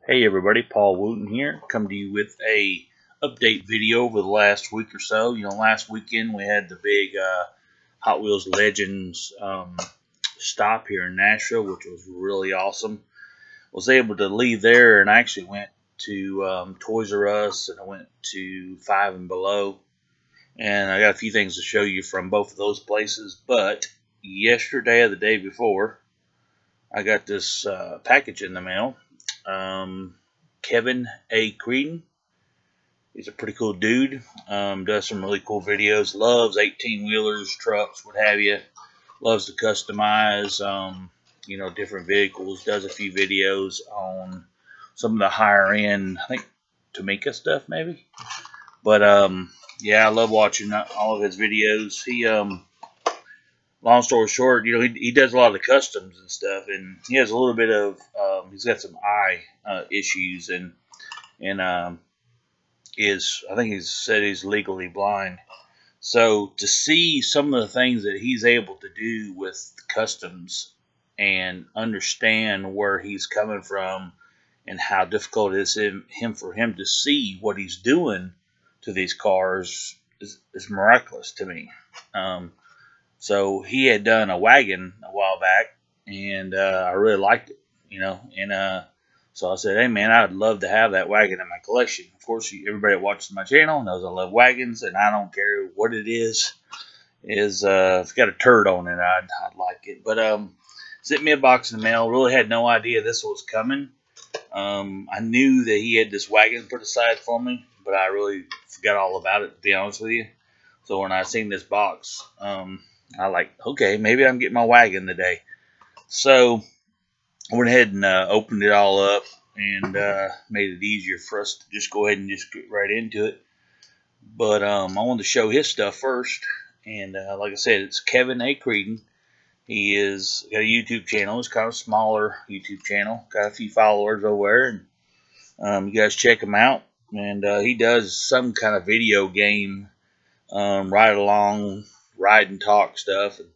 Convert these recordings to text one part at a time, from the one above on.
Hey everybody, Paul Wooten here, come to you with a update video over the last week or so. Last weekend we had the big Hot Wheels Legends stop here in Nashville, which was really awesome. Was able to leave there and I actually went to Toys R Us, and I went to Five and Below, and I got a few things to show you from both of those places. But yesterday or the day before, I got this package in the mail. Kevin A. Creedon. He's a pretty cool dude. Does some really cool videos. Loves 18-wheelers, trucks, what have you. Loves to customize, different vehicles. Does a few videos on some of the higher end, I think, Tamika stuff maybe. But yeah, I love watching all of his videos. He long story short, he does a lot of the customs and stuff, and he has a little bit of, he's got some eye issues, and I think he's said he's legally blind. So to see some of the things that he's able to do with customs and understand where he's coming from and how difficult it is for him to see what he's doing to these cars is miraculous to me. So he had done a wagon a while back, and I really liked it, and so I said, hey man, I'd love to have that wagon in my collection. Of course, everybody that watches my channel knows I love wagons, and I don't care what it is. If it's got a turd on it, I'd like it. But sent me a box in the mail. Really had no idea this was coming. I knew that he had this wagon put aside for me, but I really forgot all about it, to be honest with you. So when I seen this box, I like, okay, maybe I'm getting my wagon today. So I went ahead and opened it all up, and made it easier for us to just go ahead and just get right into it. But I wanted to show his stuff first. And like I said, it's Kevin A. Creedon. He is got a YouTube channel. It's kind of a smaller YouTube channel. Got a few followers over there, and you guys check him out. And he does some kind of video game ride along, ride and talk stuff. And to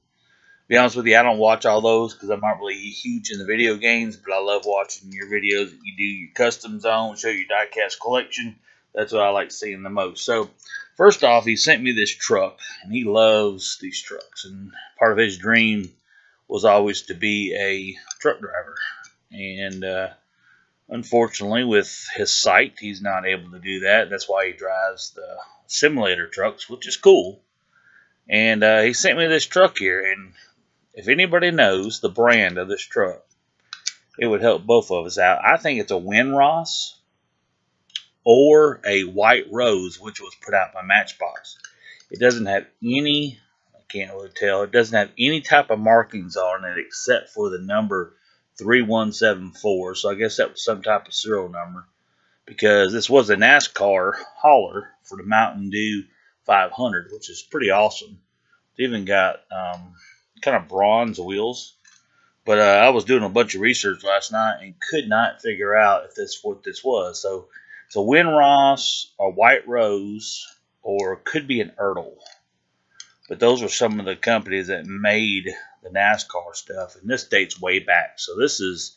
be honest with you, I don't watch all those because I'm not really huge in the video games, but I love watching your videos that you do your customs on, show your diecast collection. That's what I like seeing the most. So first off, he sent me this truck, and he loves these trucks, and part of his dream was always to be a truck driver. And unfortunately, with his sight, he's not able to do that. That's why he drives the simulator trucks, which is cool. And he sent me this truck here, and if anybody knows the brand of this truck, it would help both of us out. I think it's a Winross or a White Rose, which was put out by Matchbox. It doesn't have any, I can't really tell, it doesn't have any type of markings on it except for the number 3174. So I guess that was some type of serial number, because this was a NASCAR hauler for the Mountain Dew 500, which is pretty awesome. It's even got kind of bronze wheels. But I was doing a bunch of research last night and could not figure out if what this was. So it's a Winross, a White Rose, or could be an Ertl. But those are some of the companies that made the NASCAR stuff, and this dates way back. So this is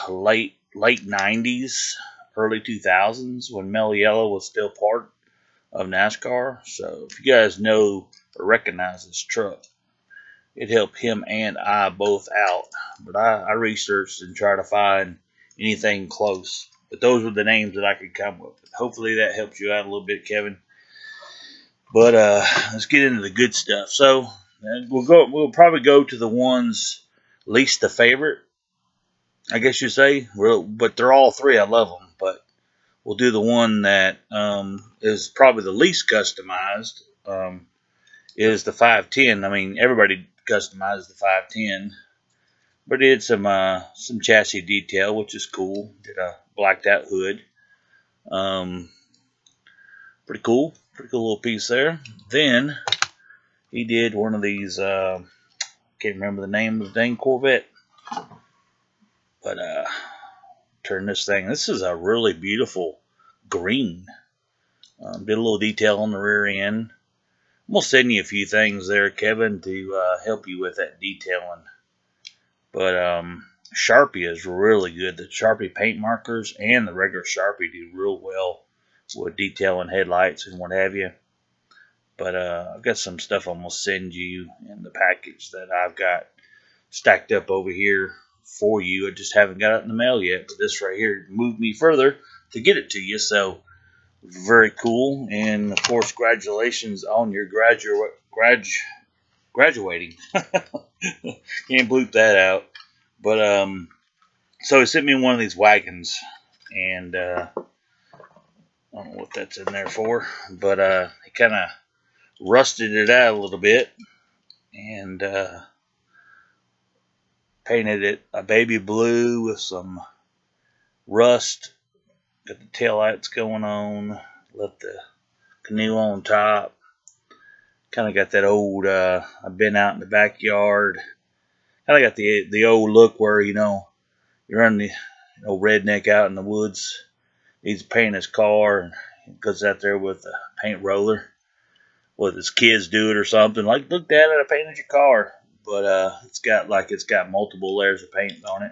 late 90s, early 2000s, when Mel Yellow was still part of NASCAR. So if you guys know or recognize this truck, it helped him and I both out. But I researched and tried to find anything close. But those were the names that I could come with. Hopefully that helps you out a little bit, Kevin. But let's get into the good stuff. So we'll probably go to the ones least the favorite, I guess you say. But they're all three. I love them. But we'll do the one that is probably the least customized. Is the 510. I mean, everybody customized the 510, but it did some chassis detail, which is cool. Did a blacked out hood. Pretty cool little piece there. Then he did one of these, can't remember the name of the dang Corvette, but turn this thing. This is a really beautiful green. Did a little detail on the rear end. I'm going to send you a few things there, Kevin, to help you with that detailing. But Sharpie is really good. The Sharpie paint markers and the regular Sharpie do real well with detailing headlights and what have you. But I've got some stuff I'm going to send you in the package that I've got stacked up over here for you. I just haven't got it in the mail yet. But this right here moved me further to get it to you. So very cool. And of course, congratulations on your graduating. Can't bleep that out. But so he sent me one of these wagons, and I don't know what that's in there for, but he kind of rusted it out a little bit and painted it a baby blue with some rust. Got the tail lights going on, left the canoe on top. Kind of got that old, I've been out in the backyard. Kind of got the old look where, you know, you're on the old redneck out in the woods, needs to paint his car, and he goes out there with a paint roller. With his kids do it or something. Like, look, Dad, I painted your car. But it's got multiple layers of paint on it.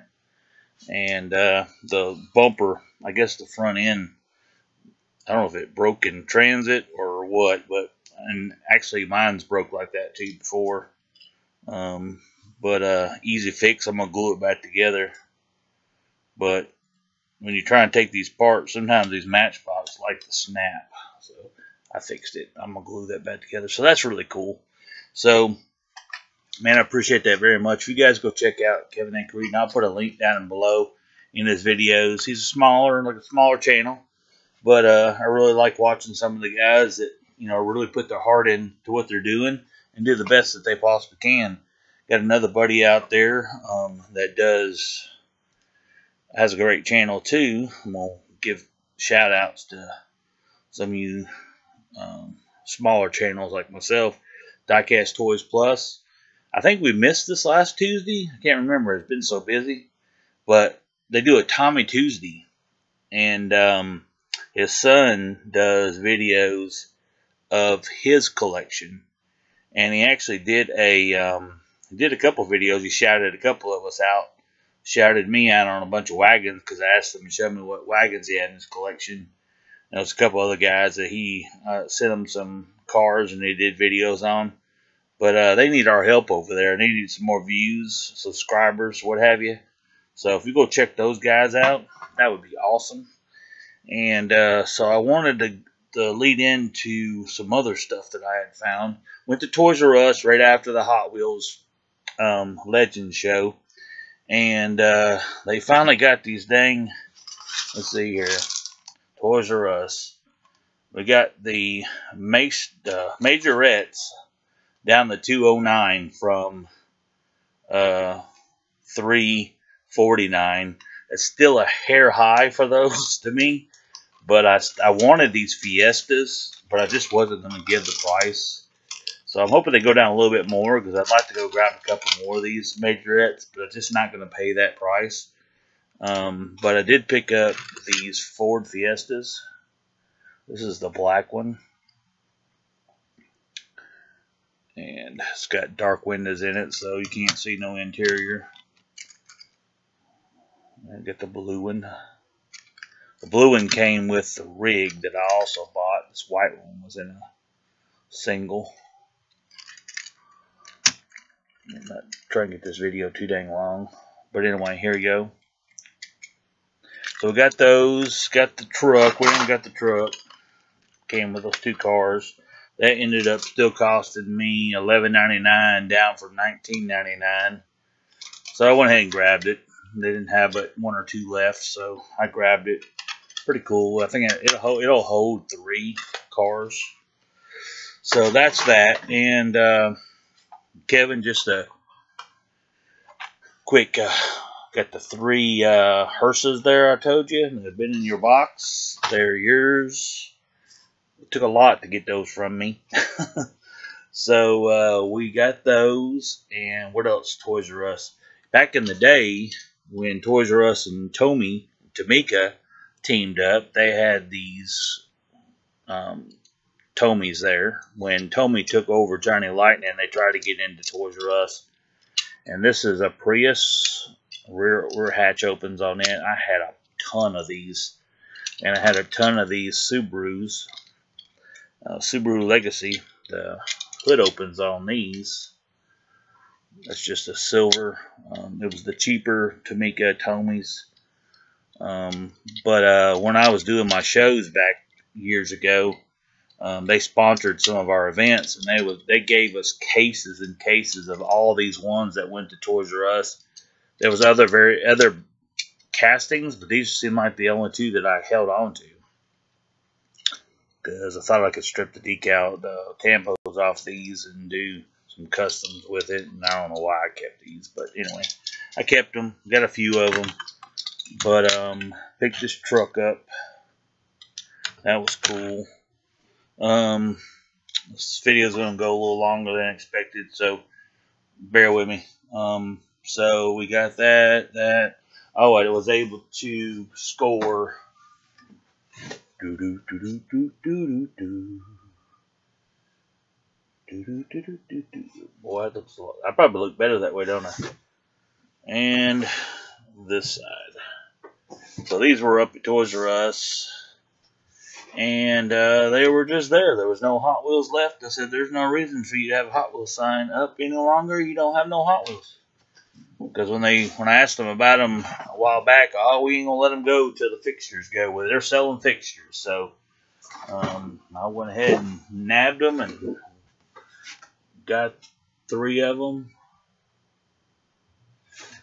And the bumper, I guess the front end, I don't know if it broke in transit or what, and actually mine's broke like that too before. But easy fix, I'm going to glue it back together. But when you try and take these apart, sometimes these matchboxes like to snap. So I fixed it. I'm going to glue that back together. So that's really cool. So, man, I appreciate that very much. If you guys go check out Kevin Anchorite, and I'll put a link down below in his videos. He's a smaller channel. But I really like watching some of the guys that, you know, really put their heart into what they're doing and do the best that they possibly can. Got another buddy out there that has a great channel too. I'm going to give shout outs to some of you smaller channels like myself. Diecast Toys Plus. I think we missed this last Tuesday. I can't remember. It's been so busy. But they do a Tommy Tuesday. And his son does videos of his collection. And he actually did a couple videos. He shouted a couple of us out. Shouted me out on a bunch of wagons because I asked him to show me what wagons he had in his collection. And there was a couple other guys that he sent them some cars and they did videos on. But they need our help over there. They need some more views, subscribers, what have you. So if you go check those guys out, that would be awesome. And so I wanted to lead into some other stuff that I had found. Went to Toys R Us right after the Hot Wheels Legends show. And they finally got these dang, let's see here, Toys R Us. We got the majorettes down to 209 from $349. It's still a hair high for those to me. But I wanted these Fiestas, but I just wasn't going to give the price. So I'm hoping they go down a little bit more because I'd like to go grab a couple more of these majorettes, but I'm just not going to pay that price. But I did pick up these Ford Fiestas. This is the black one. And it's got dark windows in it, so you can't see no interior. And get the blue one. The blue one came with the rig that I also bought. This white one was in a single. I'm not trying to get this video too dang long. But anyway, here we go. So we got those. Got the truck. We haven't got the truck. Came with those two cars. That ended up still costing me $11.99 down from $19.99. So I went ahead and grabbed it. They didn't have but one or two left, so I grabbed it. Pretty cool. I think it'll hold 3 cars. So that's that. And Kevin, just a quick, got the 3 hearses there I told you. They've been in your box. They're yours. It took a lot to get those from me. So we got those. And what else? Toys R Us. Back in the day, when Toys R Us and Tamika teamed up, they had these Tomies there. When Tommy took over Johnny Lightning, they tried to get into Toys R Us. And this is a Prius rear hatch opens on it. I had a ton of these, and I had a ton of these Subarus, Subaru Legacy. The hood opens on these. That's just a silver. It was the cheaper Tamika Tomies. But when I was doing my shows back years ago, they sponsored some of our events, and they gave us cases and cases of all these ones that went to Toys R Us. There was other castings, but these seemed like the only two that I held on to, because I thought I could strip the tampos off these and do some customs with it. And I don't know why I kept these, but anyway, I kept them. Got a few of them, but picked this truck up. That was cool. This video is going to go a little longer than expected, so bear with me. So we got that. Oh, I was able to score. Boy, that looks a lot. I probably look better that way, don't I? And this side. So these were up at Toys R Us. And they were just there. There was no Hot Wheels left. I said, there's no reason for you to have a Hot Wheels sign up any longer. You don't have no Hot Wheels. Because when I asked them about them a while back, oh, we ain't going to let them go till the fixtures go. Well, they're selling fixtures. So I went ahead and nabbed them and got 3 of them.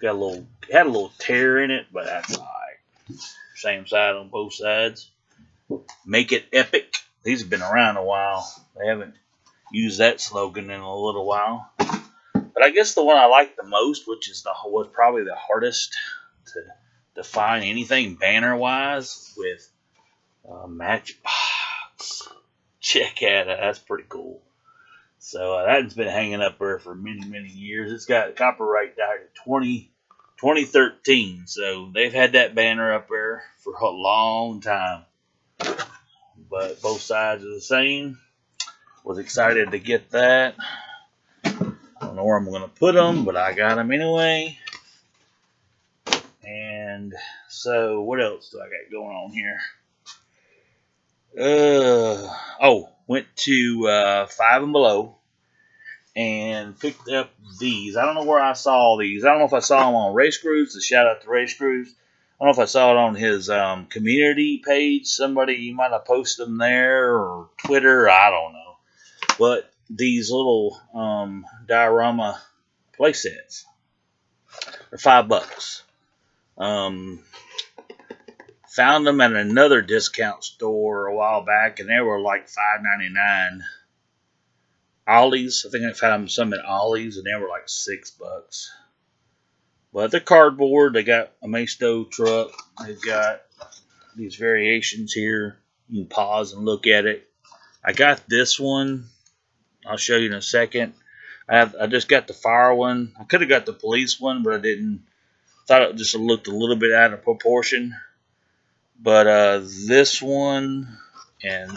Had a little tear in it, but that's all right. Same side on both sides. Make it epic. These have been around a while. They haven't used that slogan in a little while. But I guess the one I like the most, which was probably the hardest to define anything banner-wise, with Matchbox. Check out that. That's pretty cool. So that's been hanging up there for many, many years. It's got copyright died in 2013. So they've had that banner up there for a long time. But both sides are the same. Was excited to get that. I don't know where I'm going to put them, but I got them anyway. And so, what else do I got going on here? Went to Five and Below and picked up these. I don't know where I saw these. I don't know if I saw them on Race Cruise. So shout out to Race Cruise. I don't know if I saw it on his community page. Somebody might have posted them there, or Twitter. I don't know. But these little diorama play sets are $5. Found them at another discount store a while back, and they were like $5.99. Ollie's, I think I found some at Ollie's, and they were like $6. But they're cardboard. They got a Maisto truck. They've got these variations here. You can pause and look at it. I got this one. I'll show you in a second. I just got the fire one. I could have got the police one, but I didn't. Thought it just looked a little bit out of proportion. But this one, and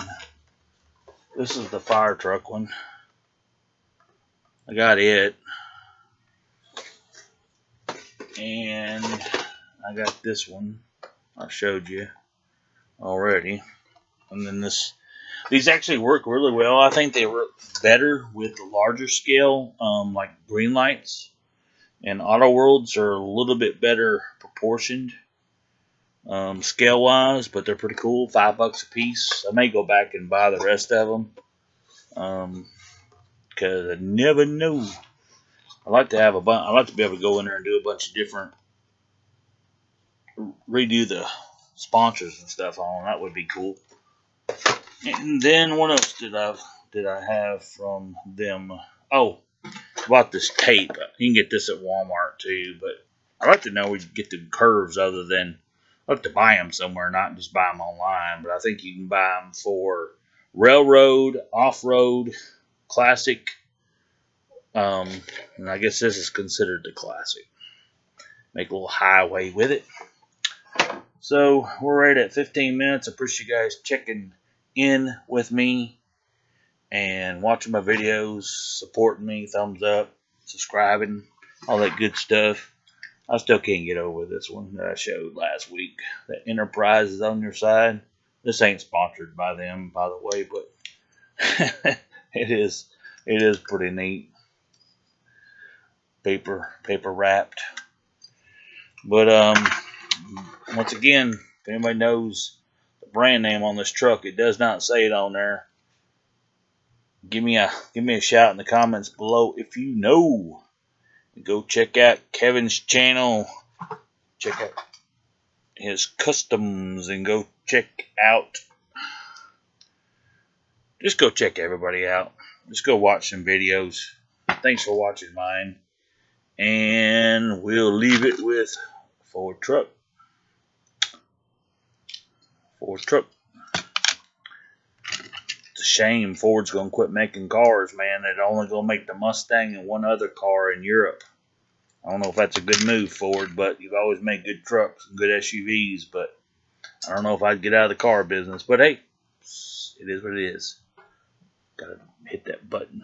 this is the fire truck one. I got it. And I got this one. I showed you already. And then these actually work really well. I think they work better with the larger scale, like green lights. And Auto Worlds are a little bit better proportioned scale-wise, but they're pretty cool. $5 a piece. I may go back and buy the rest of them, because I never know. I like to have I like to be able to go in there and do a bunch of different, redo the sponsors and stuff on them. That would be cool. And then what else did I have from them? Oh, bought this tape. You can get this at Walmart too, but I like to know where you get the curves other than, I like to buy them somewhere, not just buy them online. But I think you can buy them for railroad, off-road, classic. And I guess this is considered the classic. Make a little highway with it. So we're right at 15 minutes. I appreciate you guys checking in with me and watching my videos, supporting me, thumbs up, subscribing, all that good stuff. I still can't get over this one that I showed last week. The Enterprise is on your side. This ain't sponsored by them, by the way, but it is pretty neat. Paper wrapped. But once again, if anybody knows the brand name on this truck, it does not say it on there. Give me a shout in the comments below if you know. Go check out Kevin's channel. Check out his customs and go check out. Just go check everybody out. Just go watch some videos. Thanks for watching mine. And we'll leave it with Ford truck. Ford truck. It's a shame Ford's going to quit making cars, man. They're only going to make the Mustang and one other car in Europe. I don't know if that's a good move, Ford, but you've always made good trucks and good SUVs, but I don't know if I'd get out of the car business. But hey, it is what it is. Gotta hit that button.